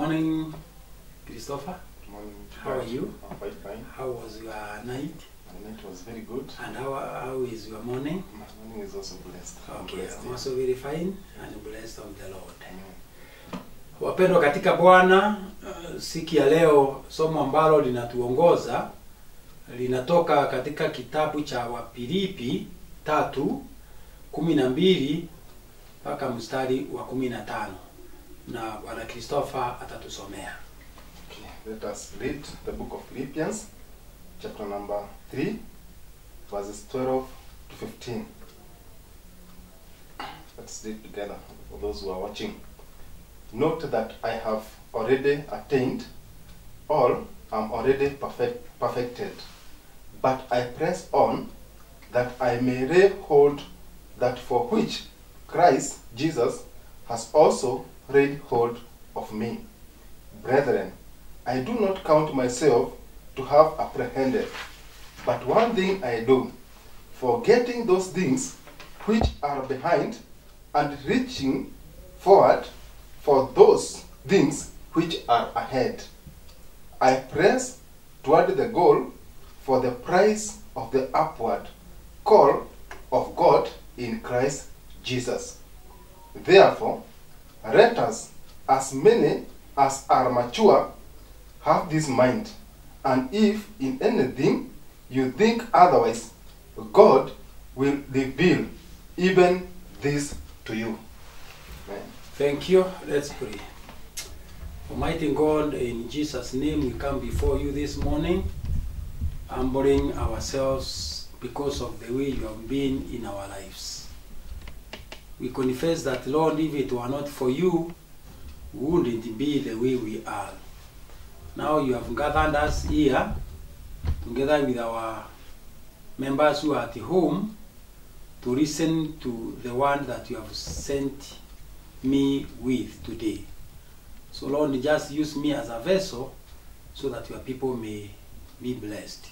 morning, Christopher. Good morning. How are you? I'm quite fine. How was your night? My night was very good. And how is your morning? My morning is also blessed. Okay, I'm also very fine and blessed of the Lord. Amen. Wapendwa katika Bwana, siku ya leo somo ambalo linatuongoza linatoka katika kitabu cha Wafilipi 3:12 mpaka mstari wa 15. Na Bwana Christopher atatusomea. Okay, let us read the book of Philippians, chapter number 3, verses 12 to 15. Let's read together for those who are watching. Note that I have already attained all, I'm already perfected, but I press on that I may lay hold that for which Christ Jesus has also laid hold of me. Brethren, I do not count myself to have apprehended, but one thing I do, forgetting those things which are behind and reaching forward for those things which are ahead. I press toward the goal for the prize of the upward call of God in Christ Jesus. Therefore, let us, as many as are mature, have this mind, and if in anything you think otherwise, God will reveal even this to you. Amen. Thank you. Let's pray. Almighty God, in Jesus' name we come before you this morning, humbling ourselves because of the way you have been in our lives. We confess that, Lord, if it were not for you, we wouldn't be the way we are. Now you have gathered us here, together with our members who are at home, to listen to the one that you have sent me with today. So Lord, just use me as a vessel so that your people may be blessed.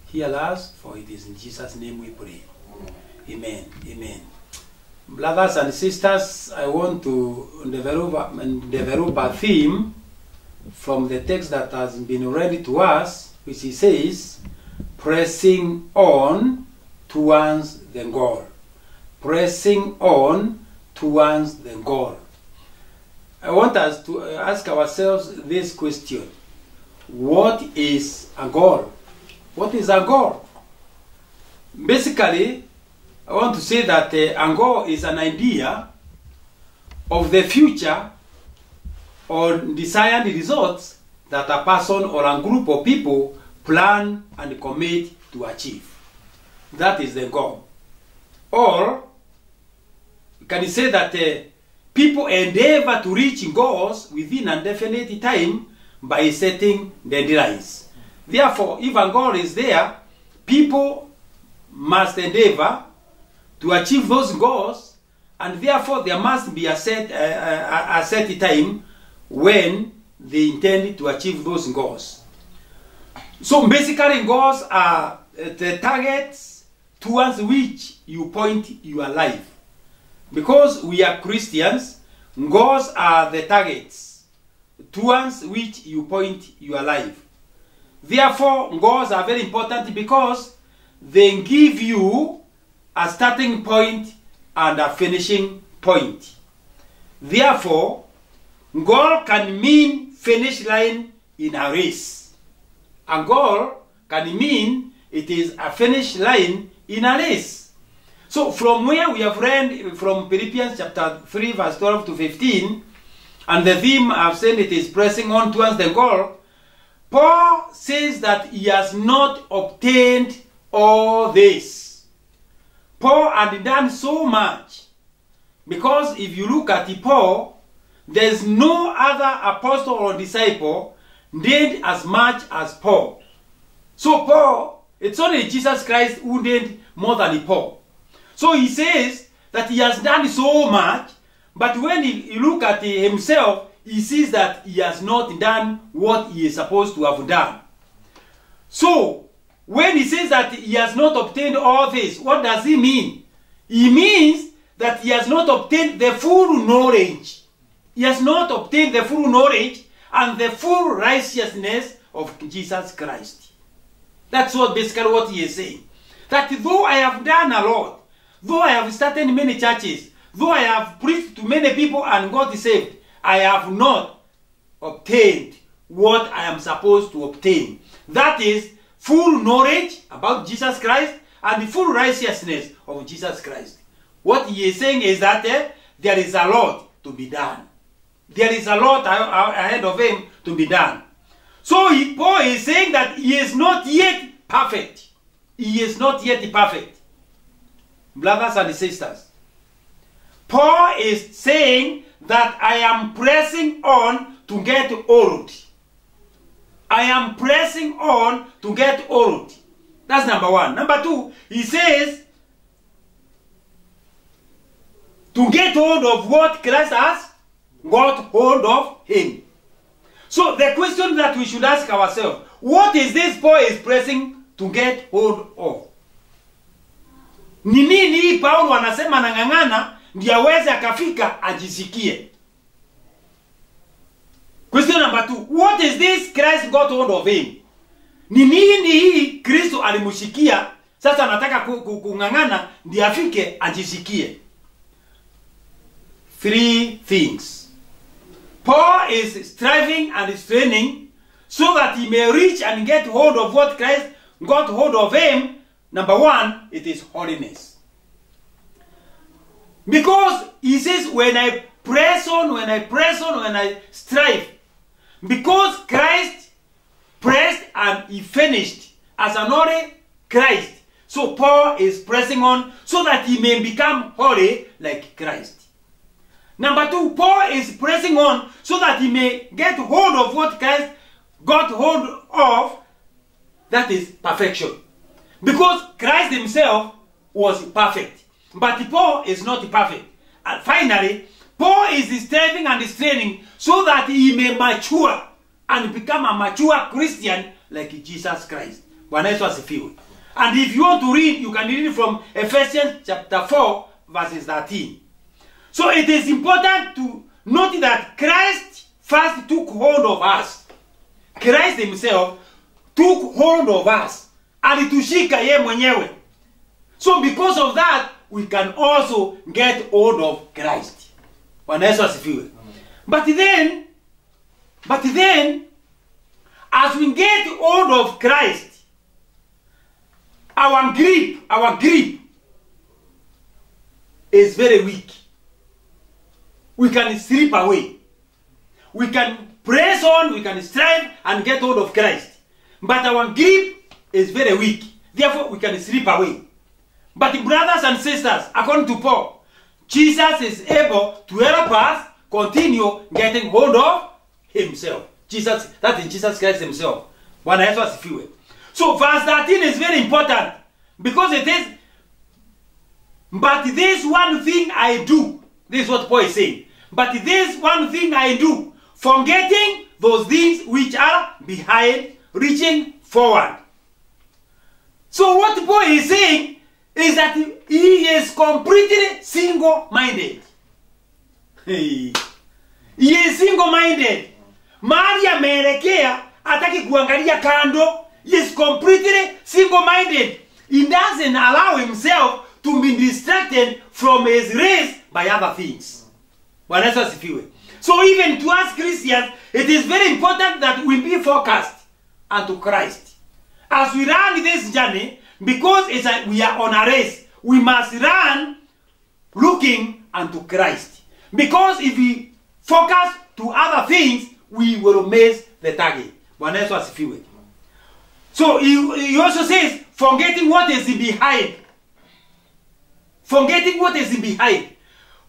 Hear us, for it is in Jesus' name we pray. Amen. Amen. Brothers and sisters, I want to develop a theme from the text that has been read to us, which he says, pressing on towards the goal. Pressing on towards the goal. I want us to ask ourselves this question. What is a goal? What is a goal? Basically, I want to say that a goal is an idea of the future or desired results that a person or a group of people plan and commit to achieve. That is the goal. Or, you can say that people endeavor to reach goals within a definite time by setting deadlines. Therefore, if a goal is there, people must endeavor to achieve those goals, and therefore there must be a set time when they intend to achieve those goals. So basically, goals are the targets towards which you point your life. Because we are Christians, goals are the targets towards which you point your life. Therefore, goals are very important because they give you a starting point and a finishing point. Therefore, goal can mean finish line in a race. A goal can mean it is a finish line in a race. So from where we have read from Philippians chapter 3 verse 12 to 15, and the theme I've said it is pressing on towards the goal, Paul says that he has not obtained all this. Paul had done so much, because if you look at Paul, there's no other apostle or disciple did as much as Paul. So Paul, it's only Jesus Christ who did more than Paul. So he says that he has done so much, but when he look at himself, he sees that he has not done what he is supposed to have done. So, when he says that he has not obtained all this, what does he mean? He means that he has not obtained the full knowledge he has not obtained the full knowledge and the full righteousness of Jesus Christ. That's what basically what he is saying. That though I have done a lot, though I have started many churches, though I have preached to many people and got saved, I have not obtained what I am supposed to obtain. That is full knowledge about Jesus Christ and the full righteousness of Jesus Christ. What he is saying is that there is a lot to be done. There is a lot ahead of him to be done. So Paul is saying that he is not yet perfect. He is not yet perfect. Brothers and sisters, Paul is saying that I am pressing on to get old. I am pressing on to get old. That's number one. Number two, he says to get hold of what Christ has got hold of him. So the question that we should ask ourselves, what is this Paul is pressing to get hold of? Ni nini Paulo anasema nang'ang'ana ndiye aweze akafika ajisikie? Question number two, what is this Christ got hold of him? Ni nini hii Kristo alimushikia sasa anataka kung'ang'ana ndiye afike ajisikie? Three things. Paul is striving and straining so that he may reach and get hold of what Christ got hold of him. Number one, it is holiness. Because he says, when I press on, when I strive, because Christ pressed and he finished as an holy Christ. So Paul is pressing on so that he may become holy like Christ. Number two, Paul is pressing on so that he may get hold of what Christ got hold of, that is perfection. Because Christ himself was perfect, but Paul is not perfect. And finally, Paul is striving and straining so that he may mature and become a mature Christian like Jesus Christ. And if you want to read, you can read it from Ephesians chapter 4, verses 13. So it is important to note that Christ first took hold of us. Christ himself took hold of us. Alitushika ye mwenyewe. So because of that, we can also get hold of Christ. But then, as we get hold of Christ, our grip is very weak. We can slip away. We can press on, we can strive and get hold of Christ. But our grip is very weak. Therefore, we can slip away. But brothers and sisters, according to Paul, Jesus is able to help us continue getting hold of himself. Jesus, that is Jesus Christ himself. So verse 13 is very important because it is, but this one thing I do. This is what Paul is saying. But this one thing I do, forgetting those things which are behind, reaching forward. So what Paul is saying is that he is completely single-minded. He is single-minded. Maria ameelekea hataki kuangalia kando. He is completely single-minded. He doesn't allow himself to be distracted from his race by other things. So even to us Christians, it is very important that we be focused unto Christ. As we run this journey, because we are on a race, we must run looking unto Christ. Because if we focus to other things, we will miss the target. So he also says, forgetting what is behind. Forgetting what is behind.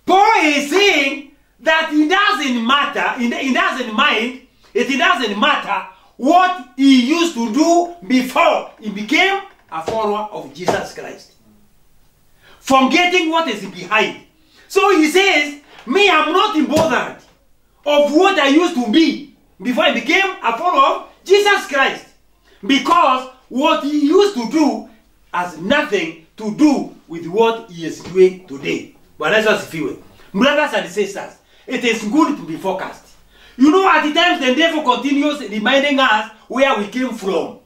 Paul is saying that it doesn't matter, it doesn't mind, it doesn't matter what he used to do before he became a follower of Jesus Christ. Forgetting what is behind. So he says, me, I'm not bothered of what I used to be before I became a follower of Jesus Christ. Because what he used to do has nothing to do with what he is doing today. But let's just feel it. Brothers and sisters, it is good to be focused. You know, at the times the devil continues reminding us where we came from.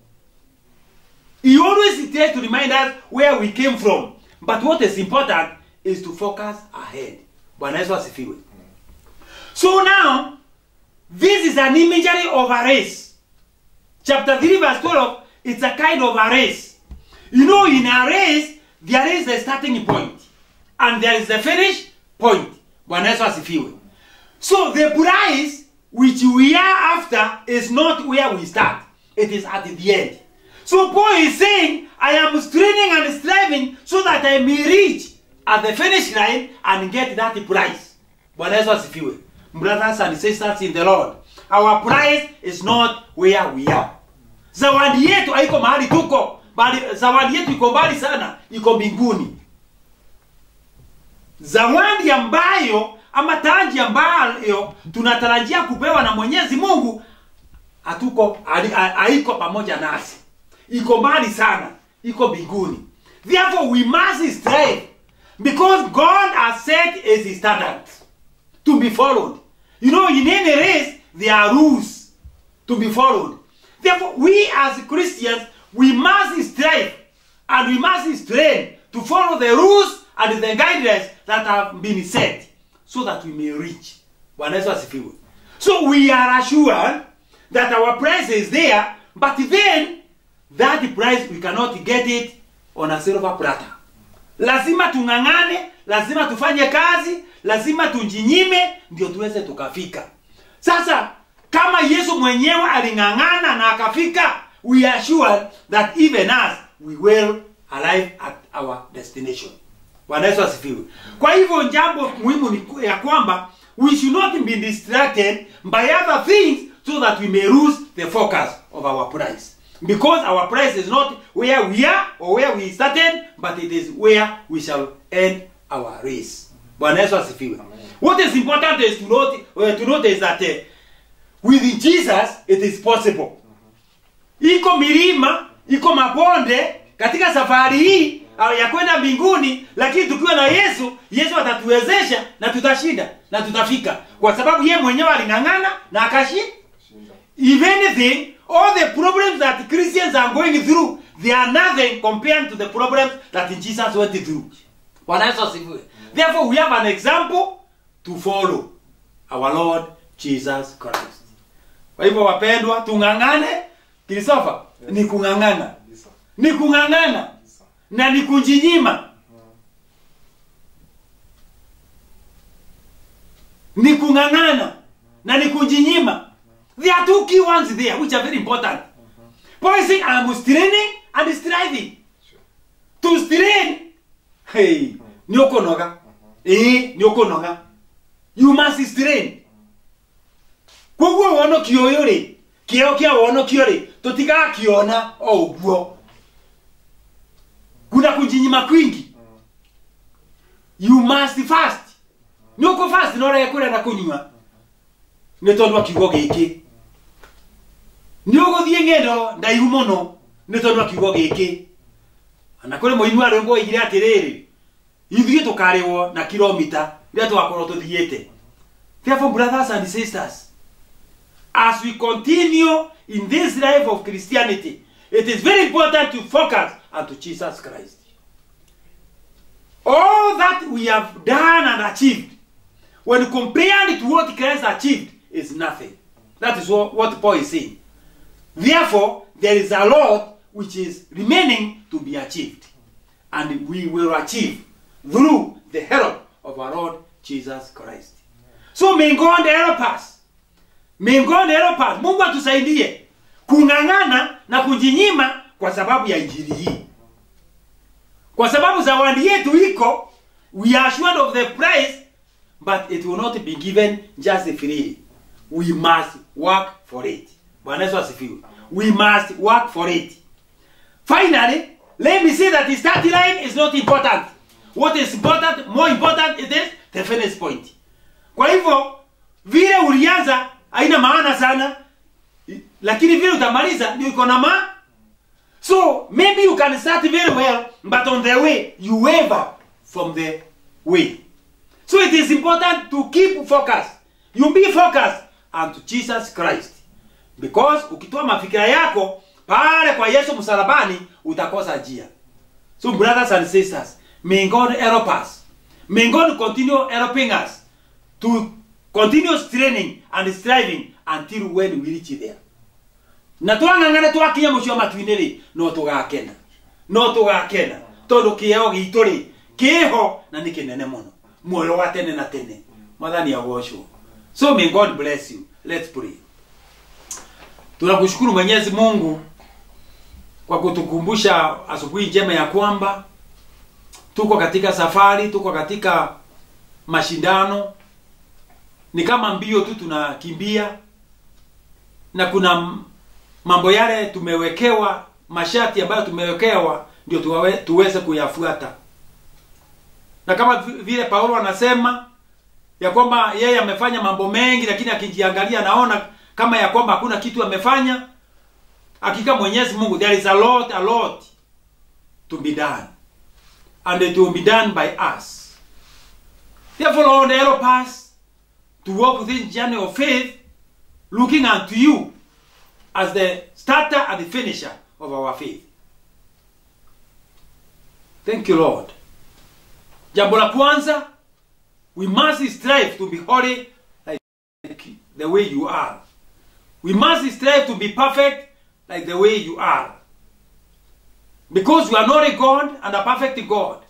He always tries to remind us where we came from. But what is important is to focus ahead. Bwana Yesu asifiwe. So now, this is an imagery of a race. Chapter 3 verse 12, it's a kind of a race. You know, in a race, there is a starting point. And there is a finish point. Bwana Yesu asifiwe. So the prize which we are after is not where we start. It is at the end. So Paul is saying, I am straining and striving so that I may reach at the finish line and get that prize. Bwana Yesu asifiwe. Brothers and sisters in the Lord, our prize is not where we are. Zawadi yetu haiko mahali tuko, bali zawadi yetu iko mbali sana, iko mbinguni. Zawadi ambayo ama taji ambayo tunatarajia kupewa na Mwenyezi Mungu haiko pamoja nasi. Iko mbali sana, iko mbinguni. Therefore we must strive because God has set his standards to be followed. You know, in any race there are rules to be followed. Therefore we as Christians, we must strive and we must strain to follow the rules and the guidelines that have been set so that we may reach. So we are assured that our prize is there, but then that prize we cannot get it on a silver platter. Lazima tungangane, lazima tufanye kazi, lazima tunjinyime ndio tuweze tukafika. Sasa kama Yesu mwenyewe alingangana na akafika, we are sure that even us we will arrive at our destination. Bwana Yesu asifiwe. Kwa hivyo jambo muhimu ni ya kwamba we should not be distracted by other things so that we may lose the focus of our prize. Because our prize is not where we are or where we started, but it is where we shall end our race. Bwana Yesu asifiwe. What is important is to notice that with Jesus it is possible. Iko milima, iko mabonde katika safari hii ya kwenda mbinguni, lakini tukiwa na Yesu, Yesu atatuwezesha na tutashinda na tutafika kwa sababu yeye mwenyewe alingangana na akashinda. If anything, all the problems that Christians are going through, they are nothing compared to the problems that Jesus went through. Bwana Yesu asifiwe. Therefore we have an example to follow, our Lord Jesus Christ. Kwa hivyo wapendwa, tungangane. Christopher, ni kungangana. Ni kungangana. Na ni kunjinyima. Ni kungangana na ni kunjinyima. There are two key ones there which are very important. Paul is saying, I am straining and striving. To strain, hey, ni okonoga. Ni okonoga. You must strain. Kwa hivyo wono kiyoyore, kia wono kiyore, totika kiona oguo. Kuna kunjinyima kwingi. You must fast. Nuko fast nora yakura na kunywa. Netondwa kigo giki. Nyogo thiengendo ndaihu muno netondwa kigo giki. Anakore moinu arongo igire atiriri. Ithuĩ tukarĩwo na kilomita rĩa twakorwo tuthiĩte. Therefore, brothers and sisters, as we continue in this life of Christianity, it is very important to focus unto Jesus Christ. All that we have done and achieved, when compared to what Christ achieved, is nothing. That is what Paul is saying. Therefore, there is a lot which is remaining to be achieved. And we will achieve through the help of our Lord Jesus Christ. So may God help us. May God help us. Mungu atusaidie kungangana na kujinyima kwa sababu ya injili hii. Kwa sababu zawadi yetu iko, we are assured of the prize, but it will not be given just freely. We must work for it. Bwana Yesu asifiwe. We must work for it. Finally, let me say that the start line is not important. What is important, more important, it is the finish point. Kwa hivyo, vile ulianza haina maana sana, lakini vile utamaliza ndio iko na maana. So maybe you can start very well, but on the way you waver from the way. So it is important to keep focus. You be focused unto Jesus Christ. Because ukitoa mafikira yako pale kwa Yesu msalabani utakosa njia. So brothers and sisters, may God help us. May God continue helping us to continue training and striving until when we reach there. Na twang'ang'ana twakinya mucio matwiniri no tugakena. No tugakena. Tondu kieo gitu ri kiho na ni kinene muno. Muoyo wa tene na tene. Mwathani agocwo. So may God bless you. Let's pray. Tunakushukuru Mwenyezi Mungu kwa kutukumbusha asubuhi njema ya kwamba tuko katika safari, tuko katika mashindano. Ni kama mbio tu tunakimbia, na kuna mambo yale tumewekewa, masharti ambayo tumewekewa ndio tuweze kuyafuata. Na kama vile Paulo anasema ya kwamba yeye amefanya mambo mengi, lakini akijiangalia naona kama ya kwamba hakuna kitu amefanya. Hakika Mwenyezi Mungu, there is a lot to be done, and it will be done by us. Therefore, Lord, help us to walk within the journey of faith, looking unto you as the starter and the finisher of our faith. Thank you, Lord. Jambo la kwanza, we must strive to be holy like the way you are. We must strive to be perfect like the way you are. Because you are not a God and a perfect God.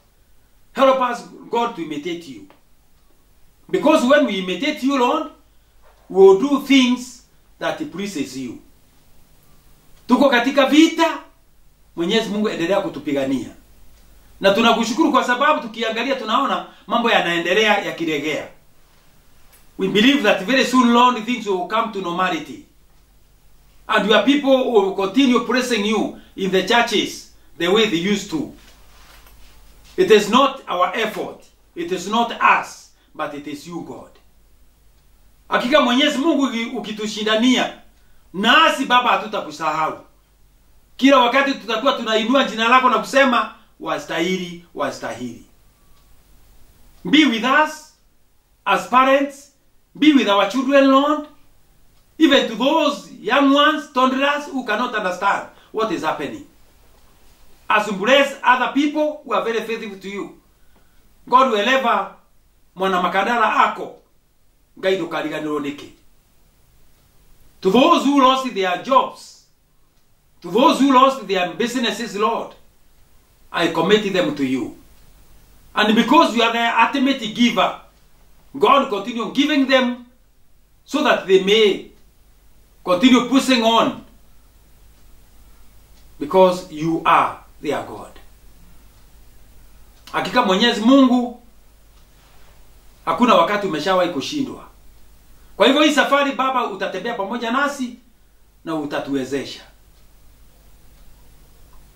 Help us, God, to imitate you. Because when we imitate you, Lord, we will do things that pleases you. Tuko katika vita, Mwenyezi Mungu endelea kutupigania. Na tunakushukuru kwa sababu tukiangalia tunaona mambo yanaendelea yakiregea. We believe that very soon, Lord, things will come to normality. And your people will continue praising you in the churches the way they used to. It is not our effort. It is not us. But it is you, God. Hakika Mwenyezi Mungu ukitushindania, nasi Baba hatutakusahau. Kila wakati tutakuwa tunainua jina lako na kusema wastahili, wastahili. Be with us as parents. Be with our children, Lord. Even to those young ones, toddlers who cannot understand what is happening. As you bless other people who are very faithful to you. God, wherever mwana makadara ako, gaido kariganiro niki. To those who lost their jobs, to those who lost their businesses, Lord, I commit them to you. And because you are the ultimate giver, God, continue giving them so that they may continue pushing on, because you are their God. Hakika Mwenyezi Mungu, hakuna wakati umeshawahi kushindwa. Kwa hivyo hii safari Baba utatembea pamoja nasi na utatuwezesha.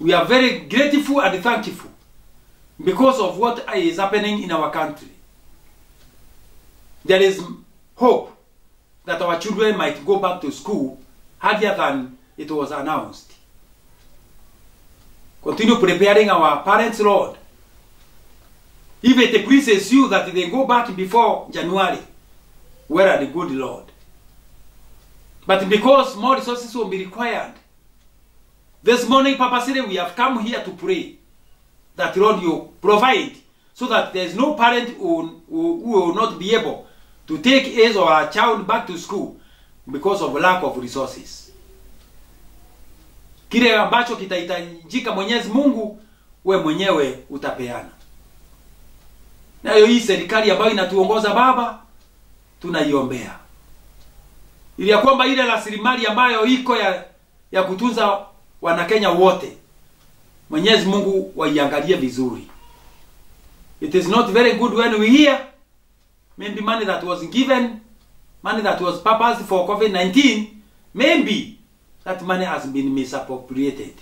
We are very grateful and thankful because of what is happening in our country. There is hope that our children might go back to school earlier than it was announced. Continue preparing our parents, Lord. If it pleases you that they go back before January, where are the good, Lord? But because more resources will be required, this morning, Papa said, we have come here to pray that, Lord, you provide so that there is no parent who will not be able to take his or her child back to school because of lack of resources. Kile ambacho kitahitajika Mwenyezi Mungu, we mwenyewe utapeana. Na hii serikali ambayo inatuongoza Baba, tunaiombea. Ili ya kwamba ile rasilimali ambayo iko ya kutunza Wanakenya wote, Mwenyezi Mungu waiangalie vizuri. It is not very good when we hear maybe money that was given, money that was purposed for COVID-19, maybe that money has been misappropriated.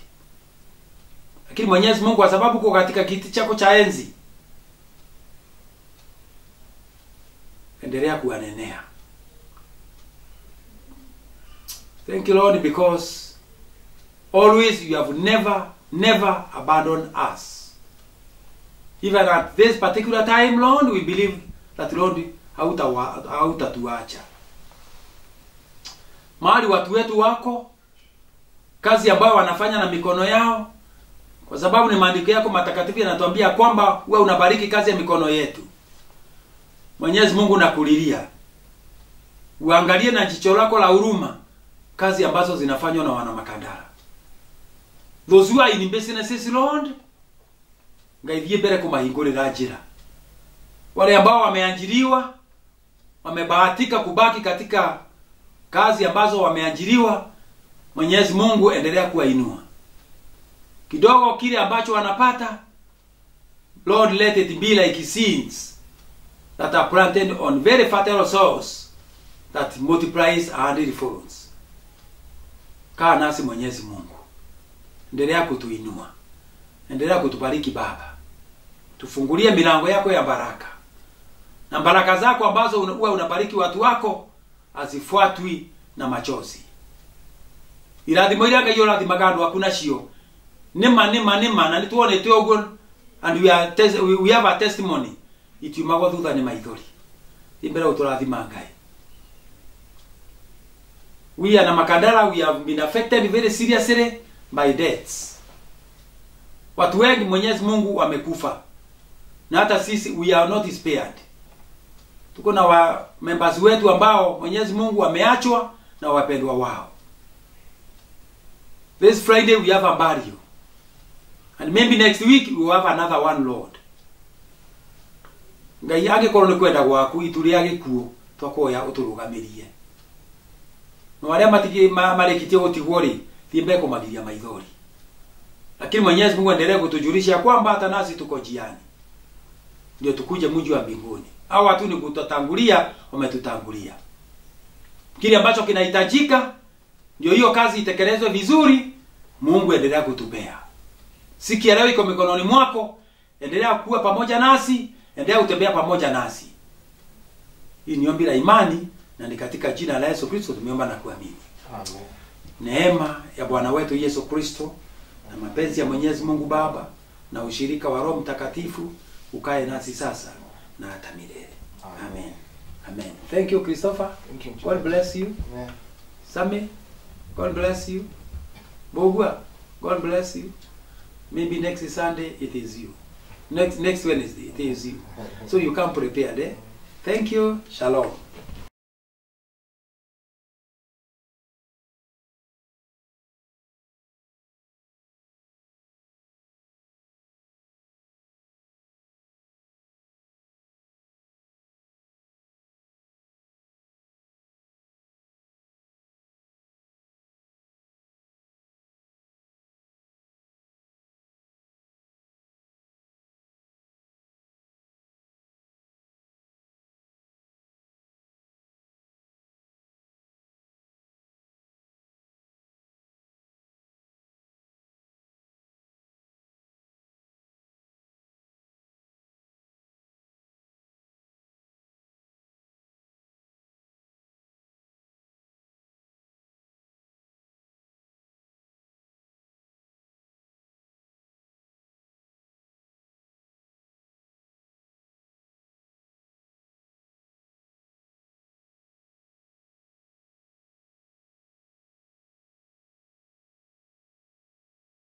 Lakini Mwenyezi Mungu, kwa sababu uko katika kiti chako cha enzi, endelea kuanenea. Thank you, Lord, because always you have never abandoned us. Even at this particular time, Lord, we believe that Lord hautatuacha. Mahali watu wetu wako, kazi ambayo wanafanya na mikono yao, kwa sababu ni maandiko yako matakatifu yanatuambia kwamba wewe unabariki kazi ya mikono yetu. Mwenyezi Mungu nakulilia, uangalie na jicho lako la huruma kazi ambazo zinafanywa na wana Makandara. Those who are in businesses, Lord, ngaithie mbere kumahingurira njira. Wale ambao wameajiriwa, wamebahatika kubaki katika kazi ambazo wameajiriwa, Mwenyezi Mungu endelea kuwainua. Kidogo kile ambacho wanapata, Lord, let it be like seeds that are planted on very fertile soils that multiplies 100-fold. Kaa nasi Mwenyezi Mungu. Endelea kutuinua. Endelea kutubariki Baba. Tufungulie milango yako ya baraka. Na baraka zako ambazo wewe unabariki watu wako asifuatwi na machozi. Irathimo iria Ngai ũrathimaga andũ aku nacio nĩma na nĩtuonete ũguo, and we have a testimony. Itiumagwo thutha nĩ maithori. Imbere ũtũrathima Ngai. We are Makandara, we have been affected very seriously by deaths. Watu wengi Mwenyezi Mungu wamekufa. Na hata sisi we are not spared. Tuko na wa members wetu ambao Mwenyezi Mungu ameachwa na wapendwa wao. This Friday we have a burial. And maybe next week we will have another one, Lord. Ngai angĩkorwo nĩ kwenda gwaku ituri ya gĩkuũ twakoya ũtũrũgamirie. Na wale marekitie gũtigwo rĩ, thiĩ kũmagiria maithori. Lakini Mwenyezi Mungu endelee kutujulisha kwamba hata nasi tuko njiani. Ndio tukuje mji wa mbinguni. Hao watu ni kututangulia, wametutangulia. Kile ambacho kinahitajika ndio hiyo kazi itekelezwe vizuri. Mungu endelea kutupea. Siku ya leo iko mikononi mwako. Endelea kuwa pamoja nasi, endelea kutembea pamoja nasi. Hii ni ombi la imani na ni katika jina la Yesu Kristo tumeomba na kuamini. Amen. Neema ya Bwana wetu Yesu Kristo na mapenzi ya Mwenyezi Mungu Baba na ushirika wa Roho Mtakatifu ukae nasi sasa na hata milele. Amen. Amen. Thank you, Christopher. Thank you. God bless you. Amen. Sami, God bless you. Bogwa, God bless you. Maybe next Sunday it is you. Next Wednesday it is you. So you come prepared, eh? Thank you. Shalom.